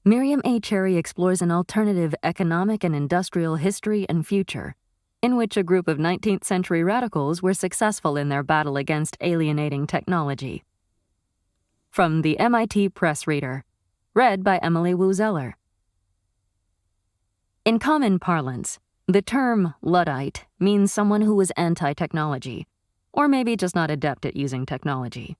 Miriam A. Cherry explores an alternative economic and industrial history and future, in which a group of 19th century radicals were successful in their battle against alienating technology. From the MIT Press Reader, read by Emily Wu Zeller. In common parlance, the term Luddite means someone who was anti-technology, or maybe just not adept at using technology.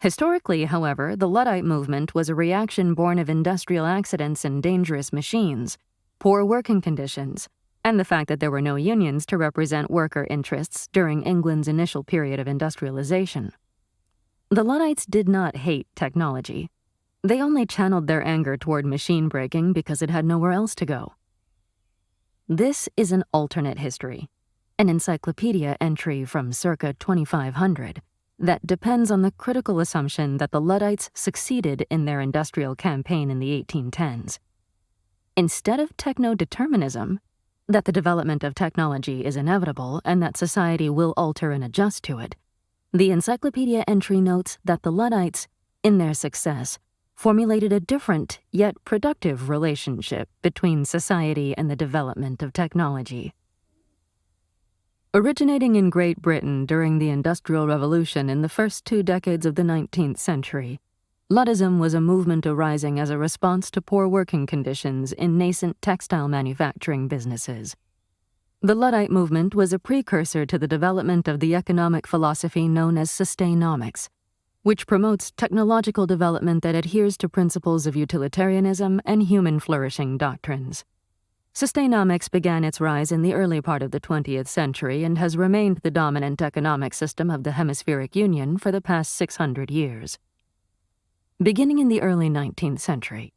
Historically, however, the Luddite movement was a reaction born of industrial accidents and dangerous machines, poor working conditions, and the fact that there were no unions to represent worker interests during England's initial period of industrialization. The Luddites did not hate technology. They only channeled their anger toward machine breaking because it had nowhere else to go. This is an alternate history, an Encyclopedia entry from circa 2500, that depends on the critical assumption that the Luddites succeeded in their industrial campaign in the 1810s. Instead of techno-determinism, that the development of technology is inevitable and that society will alter and adjust to it, the Encyclopedia entry notes that the Luddites, in their success, formulated a different yet productive relationship between society and the development of technology. Originating in Great Britain during the Industrial Revolution in the first 2 decades of the 19th century, Luddism was a movement arising as a response to poor working conditions in nascent textile manufacturing businesses. The Luddite movement was a precursor to the development of the economic philosophy known as sustainomics, which promotes technological development that adheres to principles of utilitarianism and human flourishing doctrines. Sustainomics began its rise in the early part of the 20th century and has remained the dominant economic system of the Hemispheric Union for the past 600 years. Beginning in the early 19th century,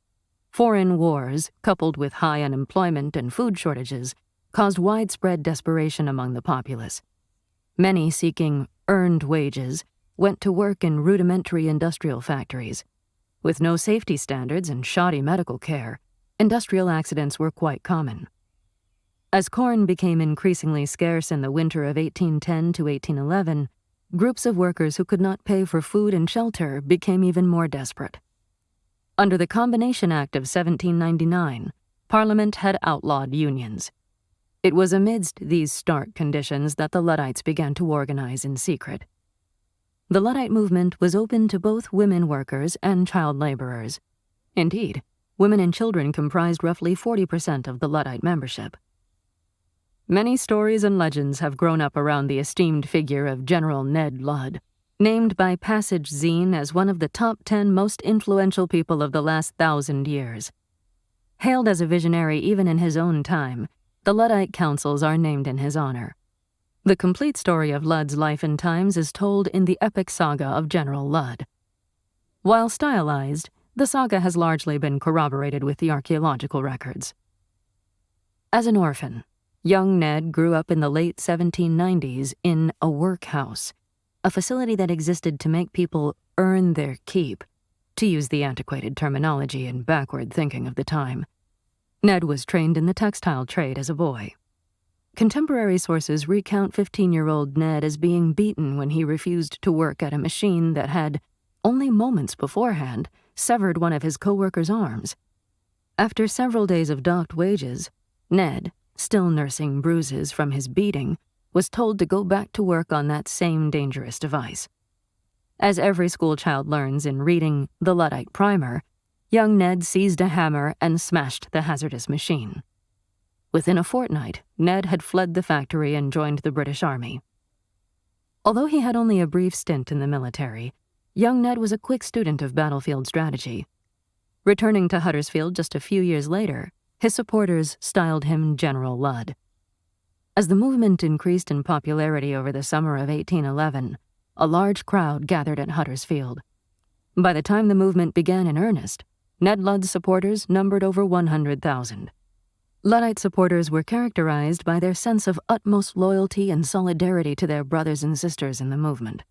foreign wars, coupled with high unemployment and food shortages, caused widespread desperation among the populace. Many seeking earned wages went to work in rudimentary industrial factories. With no safety standards and shoddy medical care, industrial accidents were quite common. As corn became increasingly scarce in the winter of 1810 to 1811, groups of workers who could not pay for food and shelter became even more desperate. Under the Combination Act of 1799, Parliament had outlawed unions. It was amidst these stark conditions that the Luddites began to organize in secret. The Luddite movement was open to both women workers and child laborers. Indeed, women and children comprised roughly 40% of the Luddite membership. Many stories and legends have grown up around the esteemed figure of General Ned Ludd, named by Passage Zine as one of the top 10 most influential people of the last 1,000 years. Hailed as a visionary even in his own time, the Luddite councils are named in his honor. The complete story of Ludd's life and times is told in the epic saga of General Ludd. While stylized, the saga has largely been corroborated with the archaeological records. As an orphan, young Ned grew up in the late 1790s in a workhouse, a facility that existed to make people earn their keep, to use the antiquated terminology and backward thinking of the time. Ned was trained in the textile trade as a boy. Contemporary sources recount 15-year-old Ned as being beaten when he refused to work at a machine that had, only moments beforehand, severed one of his co-workers' arms. After several days of docked wages, Ned, still nursing bruises from his beating, was told to go back to work on that same dangerous device. As every schoolchild learns in reading The Luddite Primer, young Ned seized a hammer and smashed the hazardous machine. Within a fortnight, Ned had fled the factory and joined the British Army. Although he had only a brief stint in the military, young Ned was a quick student of battlefield strategy. Returning to Huddersfield just a few years later, his supporters styled him General Ludd. As the movement increased in popularity over the summer of 1811, a large crowd gathered at Huddersfield. By the time the movement began in earnest, Ned Ludd's supporters numbered over 100,000. Luddite supporters were characterized by their sense of utmost loyalty and solidarity to their brothers and sisters in the movement.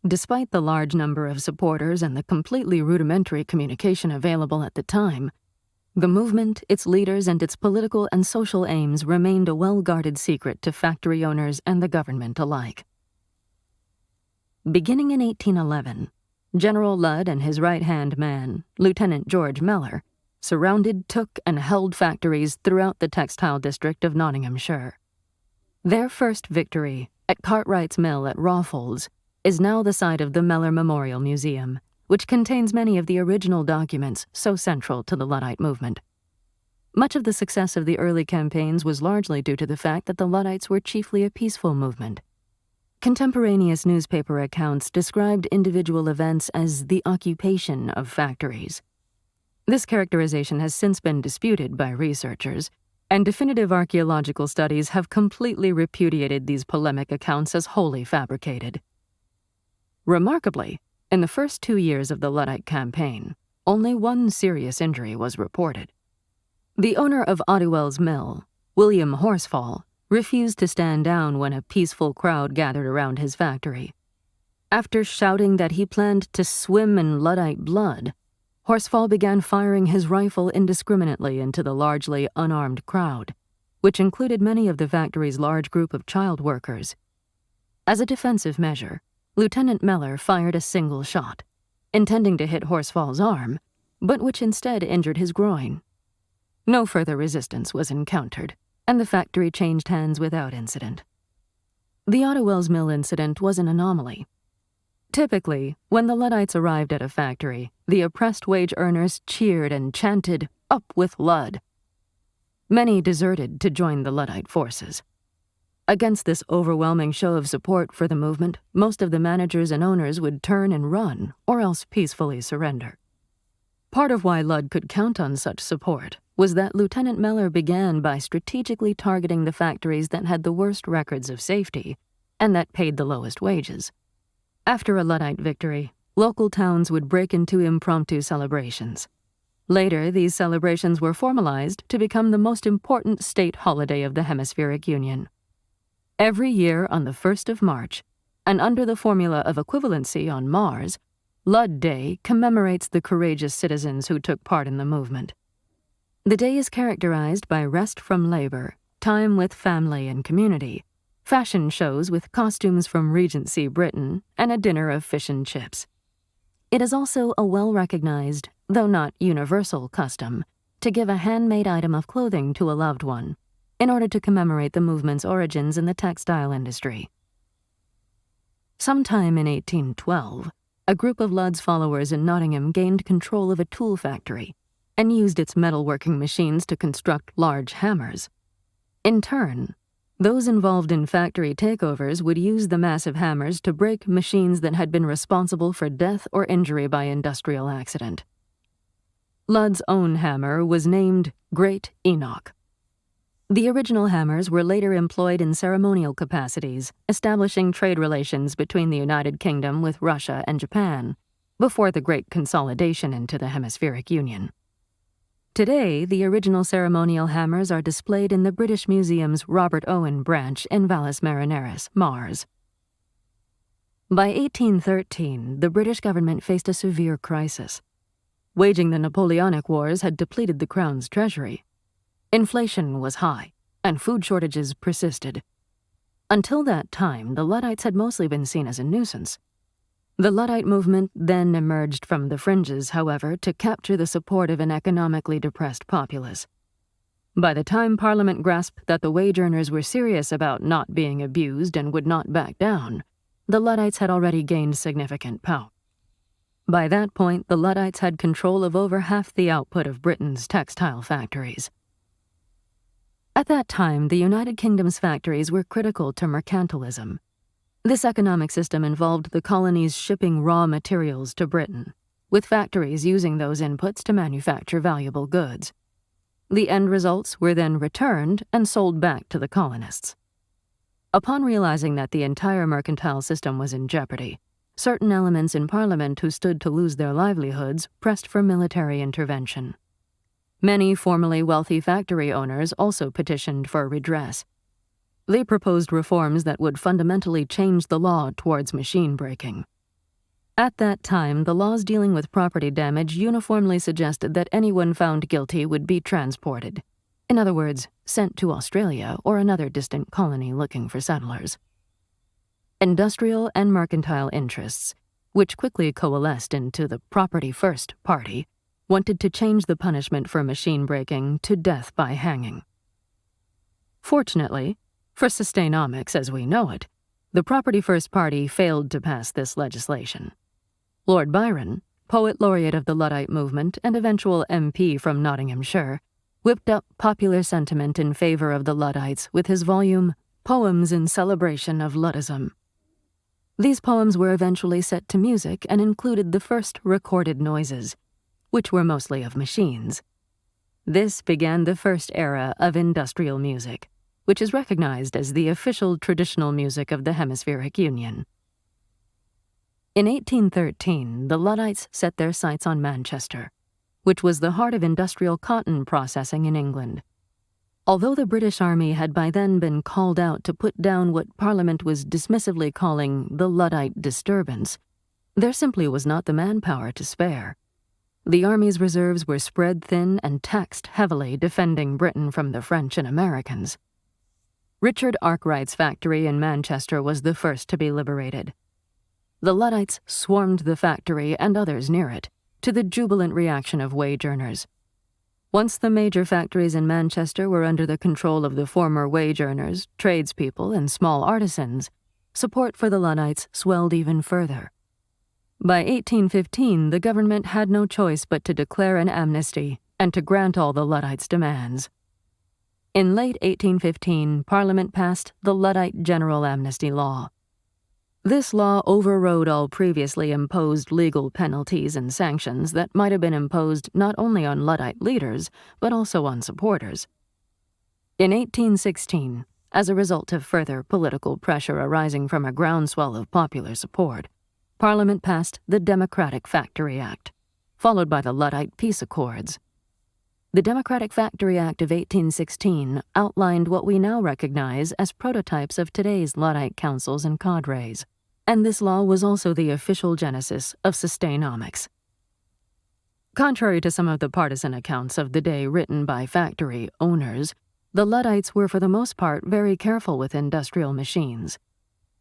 Despite the large number of supporters and the completely rudimentary communication available at the time, the movement, its leaders, and its political and social aims remained a well-guarded secret to factory owners and the government alike. Beginning in 1811, General Ludd and his right-hand man, Lieutenant George Mellor, surrounded, took, and held factories throughout the textile district of Nottinghamshire. Their first victory, at Cartwright's Mill at Rawfolds, is now the site of the Mellor Memorial Museum, which contains many of the original documents so central to the Luddite movement. Much of the success of the early campaigns was largely due to the fact that the Luddites were chiefly a peaceful movement. Contemporaneous newspaper accounts described individual events as the occupation of factories. This characterization has since been disputed by researchers, and definitive archaeological studies have completely repudiated these polemic accounts as wholly fabricated. Remarkably, in the first 2 years of the Luddite campaign, only one serious injury was reported. The owner of Ottawell's mill, William Horsfall, refused to stand down when a peaceful crowd gathered around his factory. After shouting that he planned to swim in Luddite blood, Horsfall began firing his rifle indiscriminately into the largely unarmed crowd, which included many of the factory's large group of child workers. As a defensive measure, Lieutenant Mellor fired a single shot, intending to hit Horsfall's arm, but which instead injured his groin. No further resistance was encountered, and the factory changed hands without incident. The Ottawell's Mill incident was an anomaly. Typically, when the Luddites arrived at a factory, the oppressed wage earners cheered and chanted, "Up with Ludd!" Many deserted to join the Luddite forces. Against this overwhelming show of support for the movement, most of the managers and owners would turn and run, or else peacefully surrender. Part of why Ludd could count on such support was that Lieutenant Mellor began by strategically targeting the factories that had the worst records of safety and that paid the lowest wages. After a Luddite victory, local towns would break into impromptu celebrations. Later, these celebrations were formalized to become the most important state holiday of the Hemispheric Union. Every year on the 1st of March, and under the formula of equivalency on Mars, Ludd Day commemorates the courageous citizens who took part in the movement. The day is characterized by rest from labor, time with family and community, fashion shows with costumes from Regency Britain, and a dinner of fish and chips. It is also a well-recognized, though not universal, custom to give a handmade item of clothing to a loved one in order to commemorate the movement's origins in the textile industry. Sometime in 1812, a group of Ludd's followers in Nottingham gained control of a tool factory and used its metalworking machines to construct large hammers. In turn, those involved in factory takeovers would use the massive hammers to break machines that had been responsible for death or injury by industrial accident. Ludd's own hammer was named Great Enoch. The original hammers were later employed in ceremonial capacities, establishing trade relations between the United Kingdom with Russia and Japan, before the Great Consolidation into the Hemispheric Union. Today, the original ceremonial hammers are displayed in the British Museum's Robert Owen branch in Valles Marineris, Mars. By 1813, the British government faced a severe crisis. Waging the Napoleonic Wars had depleted the Crown's treasury. Inflation was high, and food shortages persisted. Until that time, the Luddites had mostly been seen as a nuisance. The Luddite movement then emerged from the fringes, however, to capture the support of an economically depressed populace. By the time Parliament grasped that the wage earners were serious about not being abused and would not back down, the Luddites had already gained significant power. By that point, the Luddites had control of over half the output of Britain's textile factories. At that time, the United Kingdom's factories were critical to mercantilism. This economic system involved the colonies shipping raw materials to Britain, with factories using those inputs to manufacture valuable goods. The end results were then returned and sold back to the colonists. Upon realizing that the entire mercantile system was in jeopardy, certain elements in Parliament who stood to lose their livelihoods pressed for military intervention. Many formerly wealthy factory owners also petitioned for redress. They proposed reforms that would fundamentally change the law towards machine breaking. At that time, the laws dealing with property damage uniformly suggested that anyone found guilty would be transported. In other words, sent to Australia or another distant colony looking for settlers. Industrial and mercantile interests, which quickly coalesced into the Property First Party, wanted to change the punishment for machine breaking to death by hanging. Fortunately, for sustainomics as we know it, the Property First Party failed to pass this legislation. Lord Byron, poet laureate of the Luddite movement and eventual MP from Nottinghamshire, whipped up popular sentiment in favor of the Luddites with his volume, Poems in Celebration of Luddism. These poems were eventually set to music and included the first recorded noises, which were mostly of machines. This began the first era of industrial music, which is recognized as the official traditional music of the Hemispheric Union. In 1813, the Luddites set their sights on Manchester, which was the heart of industrial cotton processing in England. Although the British Army had by then been called out to put down what Parliament was dismissively calling the Luddite disturbance, there simply was not the manpower to spare. The Army's reserves were spread thin and taxed heavily defending Britain from the French and Americans. Richard Arkwright's factory in Manchester was the first to be liberated. The Luddites swarmed the factory and others near it, to the jubilant reaction of wage earners. Once the major factories in Manchester were under the control of the former wage earners, tradespeople, and small artisans, support for the Luddites swelled even further. By 1815, the government had no choice but to declare an amnesty and to grant all the Luddites' demands. In late 1815, Parliament passed the Luddite General Amnesty Law. This law overrode all previously imposed legal penalties and sanctions that might have been imposed not only on Luddite leaders, but also on supporters. In 1816, as a result of further political pressure arising from a groundswell of popular support, Parliament passed the Democratic Factory Act, followed by the Luddite Peace Accords. The Democratic Factory Act of 1816 outlined what we now recognize as prototypes of today's Luddite councils and cadres, and this law was also the official genesis of sustainomics. Contrary to some of the partisan accounts of the day written by factory owners, the Luddites were for the most part very careful with industrial machines.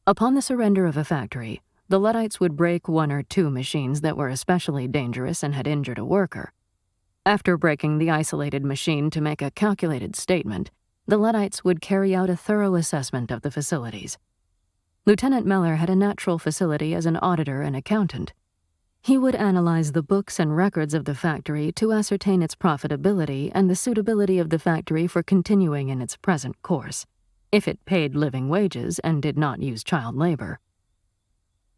Upon the surrender of a factory, the Luddites would break one or two machines that were especially dangerous and had injured a worker. After breaking the isolated machine to make a calculated statement, the Luddites would carry out a thorough assessment of the facilities. Lieutenant Mellor had a natural facility as an auditor and accountant. He would analyze the books and records of the factory to ascertain its profitability and the suitability of the factory for continuing in its present course, if it paid living wages and did not use child labor.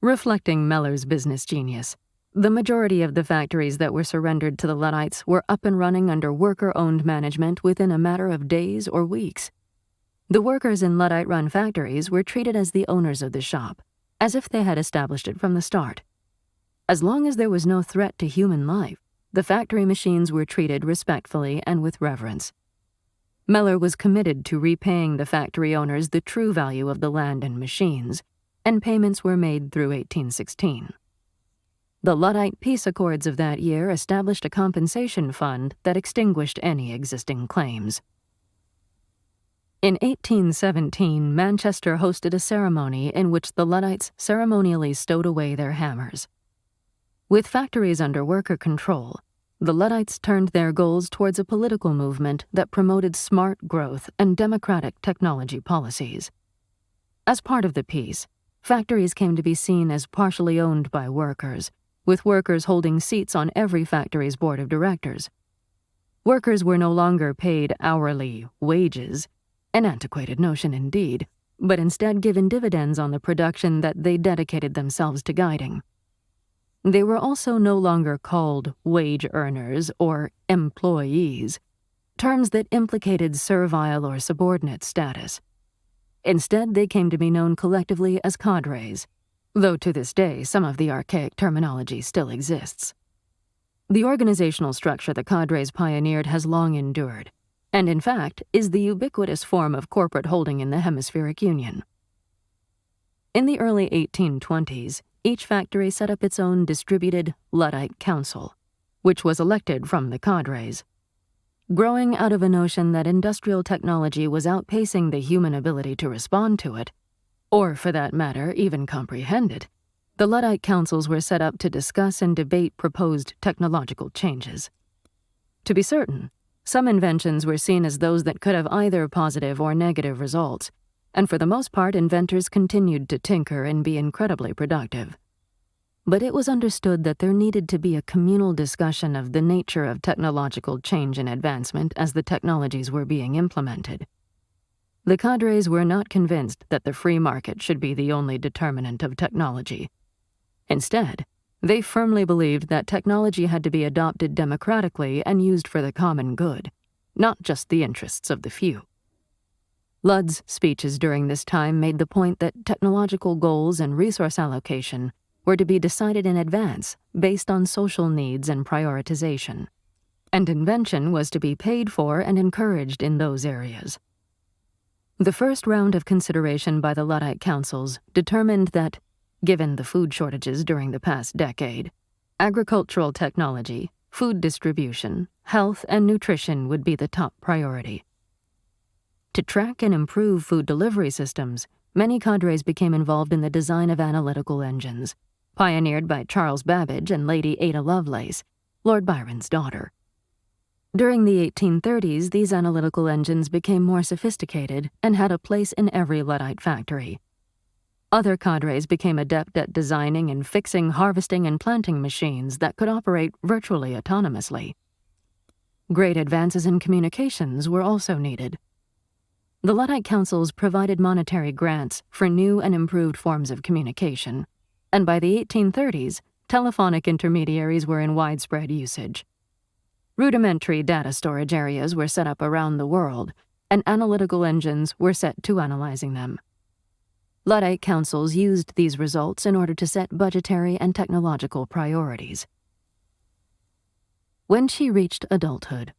Reflecting Mellor's business genius, the majority of the factories that were surrendered to the Luddites were up and running under worker-owned management within a matter of days or weeks. The workers in Luddite-run factories were treated as the owners of the shop, as if they had established it from the start. As long as there was no threat to human life, the factory machines were treated respectfully and with reverence. Mellor was committed to repaying the factory owners the true value of the land and machines, and payments were made through 1816. The Luddite Peace Accords of that year established a compensation fund that extinguished any existing claims. In 1817, Manchester hosted a ceremony in which the Luddites ceremonially stowed away their hammers. With factories under worker control, the Luddites turned their goals towards a political movement that promoted smart growth and democratic technology policies. As part of the peace, factories came to be seen as partially owned by workers, with workers holding seats on every factory's board of directors. Workers were no longer paid hourly wages, an antiquated notion indeed, but instead given dividends on the production that they dedicated themselves to guiding. They were also no longer called wage earners or employees, terms that implicated servile or subordinate status. Instead, they came to be known collectively as cadres, though to this day some of the archaic terminology still exists. The organizational structure the cadres pioneered has long endured, and in fact is the ubiquitous form of corporate holding in the Hemispheric Union. In the early 1820s, each factory set up its own distributed Luddite council, which was elected from the cadres. Growing out of a notion that industrial technology was outpacing the human ability to respond to it, or for that matter, even comprehend it, the Luddite councils were set up to discuss and debate proposed technological changes. To be certain, some inventions were seen as those that could have either positive or negative results, and for the most part inventors continued to tinker and be incredibly productive. But it was understood that there needed to be a communal discussion of the nature of technological change and advancement as the technologies were being implemented. The cadres were not convinced that the free market should be the only determinant of technology. Instead, they firmly believed that technology had to be adopted democratically and used for the common good, not just the interests of the few. Ludd's speeches during this time made the point that technological goals and resource allocation were to be decided in advance based on social needs and prioritization, and invention was to be paid for and encouraged in those areas. The first round of consideration by the Luddite councils determined that, given the food shortages during the past decade, agricultural technology, food distribution, health, and nutrition would be the top priority. To track and improve food delivery systems, many cadres became involved in the design of analytical engines, pioneered by Charles Babbage and Lady Ada Lovelace, Lord Byron's daughter. During the 1830s, these analytical engines became more sophisticated and had a place in every Luddite factory. Other cadres became adept at designing and fixing harvesting and planting machines that could operate virtually autonomously. Great advances in communications were also needed. The Luddite councils provided monetary grants for new and improved forms of communication, and by the 1830s, telephonic intermediaries were in widespread usage. Rudimentary data storage areas were set up around the world, and analytical engines were set to analyzing them. Luddite councils used these results in order to set budgetary and technological priorities. When she reached adulthood,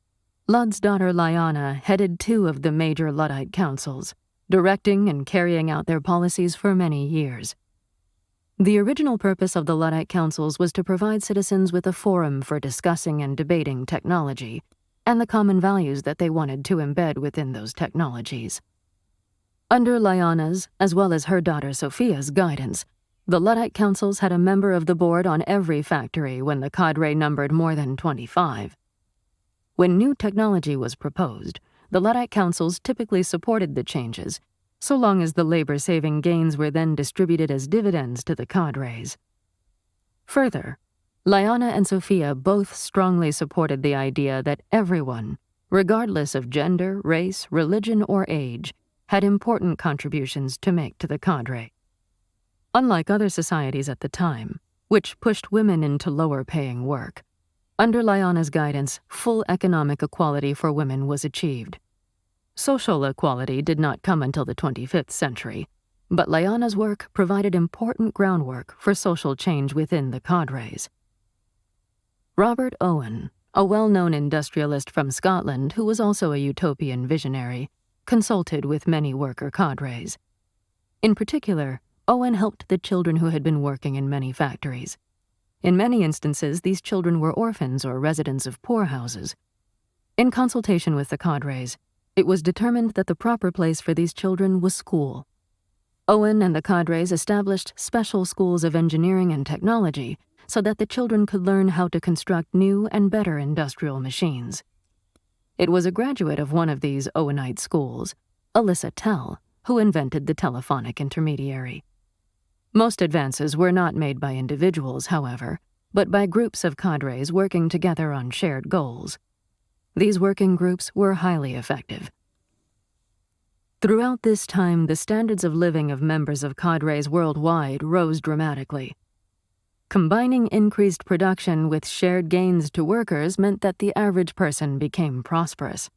Ludd's daughter Lyanna headed 2 of the major Luddite councils, directing and carrying out their policies for many years. The original purpose of the Luddite councils was to provide citizens with a forum for discussing and debating technology and the common values that they wanted to embed within those technologies. Under Lyanna's, as well as her daughter Sophia's guidance, the Luddite councils had a member of the board on every factory when the cadre numbered more than 25. When new technology was proposed, the Luddite councils typically supported the changes, so long as the labor-saving gains were then distributed as dividends to the cadres. Further, Lyanna and Sophia both strongly supported the idea that everyone, regardless of gender, race, religion, or age, had important contributions to make to the cadre. Unlike other societies at the time, which pushed women into lower-paying work, under Lyanna's guidance, full economic equality for women was achieved. Social equality did not come until the 25th century, but Lyanna's work provided important groundwork for social change within the cadres. Robert Owen, a well-known industrialist from Scotland who was also a utopian visionary, consulted with many worker cadres. In particular, Owen helped the children who had been working in many factories. In many instances, these children were orphans or residents of poorhouses. In consultation with the cadres, it was determined that the proper place for these children was school. Owen and the cadres established special schools of engineering and technology so that the children could learn how to construct new and better industrial machines. It was a graduate of one of these Owenite schools, Alyssa Tell, who invented the telephonic intermediary. Most advances were not made by individuals, however, but by groups of cadres working together on shared goals. These working groups were highly effective. Throughout this time, the standards of living of members of cadres worldwide rose dramatically. Combining increased production with shared gains to workers meant that the average person became prosperous.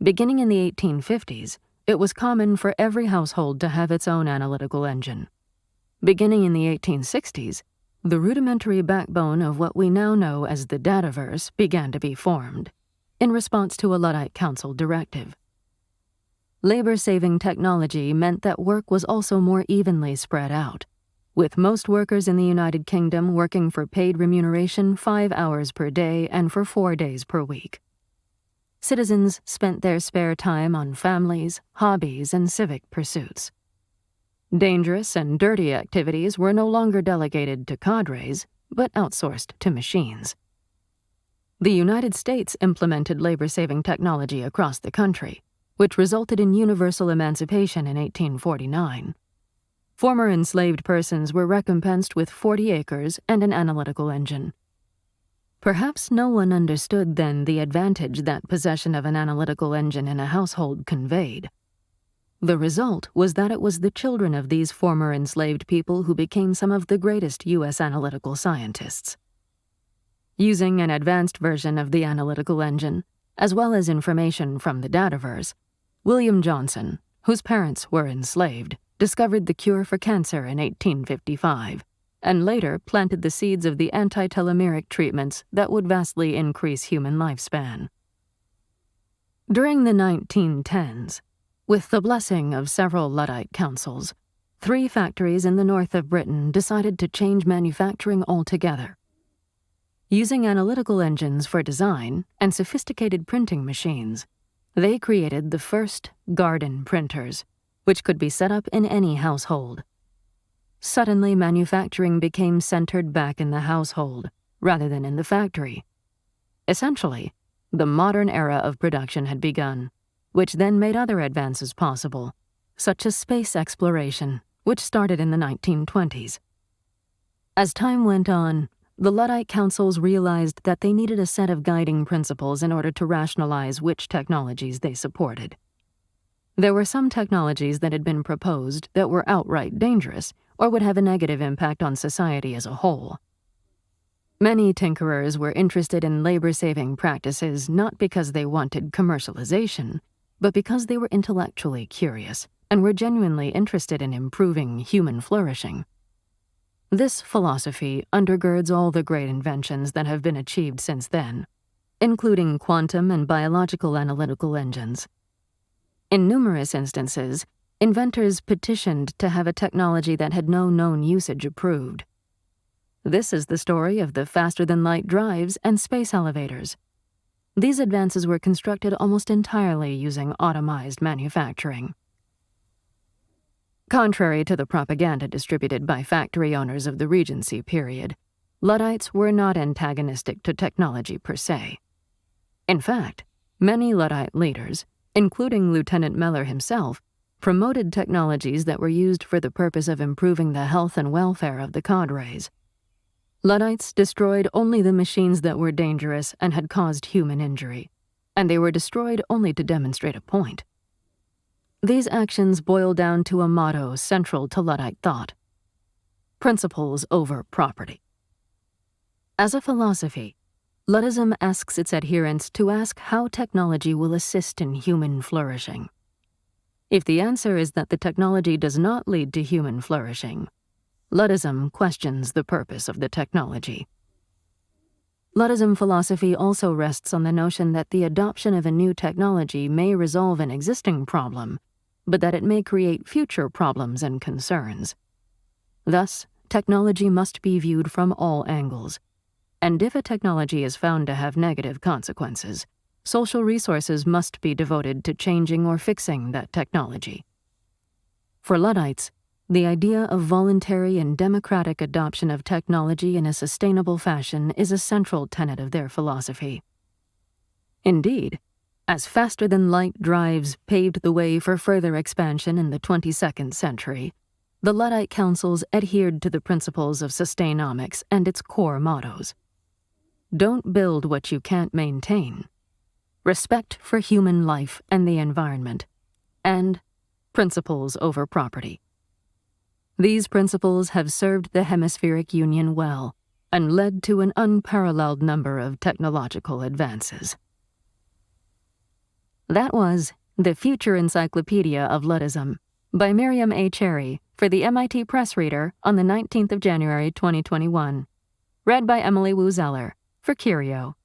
Beginning in the 1850s, it was common for every household to have its own analytical engine. Beginning in the 1860s, the rudimentary backbone of what we now know as the dataverse began to be formed, in response to a Luddite Council directive. Labor-saving technology meant that work was also more evenly spread out, with most workers in the United Kingdom working for paid remuneration 5 hours per day and for 4 days per week. Citizens spent their spare time on families, hobbies, and civic pursuits. Dangerous and dirty activities were no longer delegated to cadres, but outsourced to machines. The United States implemented labor-saving technology across the country, which resulted in universal emancipation in 1849. Former enslaved persons were recompensed with 40 acres and an analytical engine. Perhaps no one understood then the advantage that possession of an analytical engine in a household conveyed. The result was that it was the children of these former enslaved people who became some of the greatest U.S. analytical scientists. Using an advanced version of the analytical engine, as well as information from the dataverse, William Johnson, whose parents were enslaved, discovered the cure for cancer in 1855, and later planted the seeds of the anti-telomeric treatments that would vastly increase human lifespan. During the 1910s, with the blessing of several Luddite councils, 3 factories in the north of Britain decided to change manufacturing altogether. Using analytical engines for design and sophisticated printing machines, they created the first garden printers, which could be set up in any household. Suddenly, manufacturing became centered back in the household, rather than in the factory. Essentially, the modern era of production had begun, which then made other advances possible, such as space exploration, which started in the 1920s. As time went on, the Luddite councils realized that they needed a set of guiding principles in order to rationalize which technologies they supported. There were some technologies that had been proposed that were outright dangerous or would have a negative impact on society as a whole. Many tinkerers were interested in labor-saving practices not because they wanted commercialization, but because they were intellectually curious and were genuinely interested in improving human flourishing. This philosophy undergirds all the great inventions that have been achieved since then, including quantum and biological analytical engines. In numerous instances, inventors petitioned to have a technology that had no known usage approved. This is the story of the faster-than-light drives and space elevators. These advances were constructed almost entirely using automized manufacturing. Contrary to the propaganda distributed by factory owners of the Regency period, Luddites were not antagonistic to technology per se. In fact, many Luddite leaders, including Lieutenant Mellor himself, promoted technologies that were used for the purpose of improving the health and welfare of the cadres. Luddites destroyed only the machines that were dangerous and had caused human injury, and they were destroyed only to demonstrate a point. These actions boil down to a motto central to Luddite thought: principles over property. As a philosophy, Luddism asks its adherents to ask how technology will assist in human flourishing. If the answer is that the technology does not lead to human flourishing, Luddism questions the purpose of the technology. Luddism philosophy also rests on the notion that the adoption of a new technology may resolve an existing problem, but that it may create future problems and concerns. Thus, technology must be viewed from all angles, and if a technology is found to have negative consequences, social resources must be devoted to changing or fixing that technology. For Luddites, the idea of voluntary and democratic adoption of technology in a sustainable fashion is a central tenet of their philosophy. Indeed, as faster-than-light drives paved the way for further expansion in the 22nd century, the Luddite councils adhered to the principles of sustainomics and its core mottos. Don't build what you can't maintain. Respect for human life and the environment. And principles over property. These principles have served the Hemispheric Union well and led to an unparalleled number of technological advances. That was The Future Encyclopedia of Luddism by Miriam A. Cherry for the MIT Press Reader on the 19th of January 2021. Read by Emily Wu Zeller for Curio.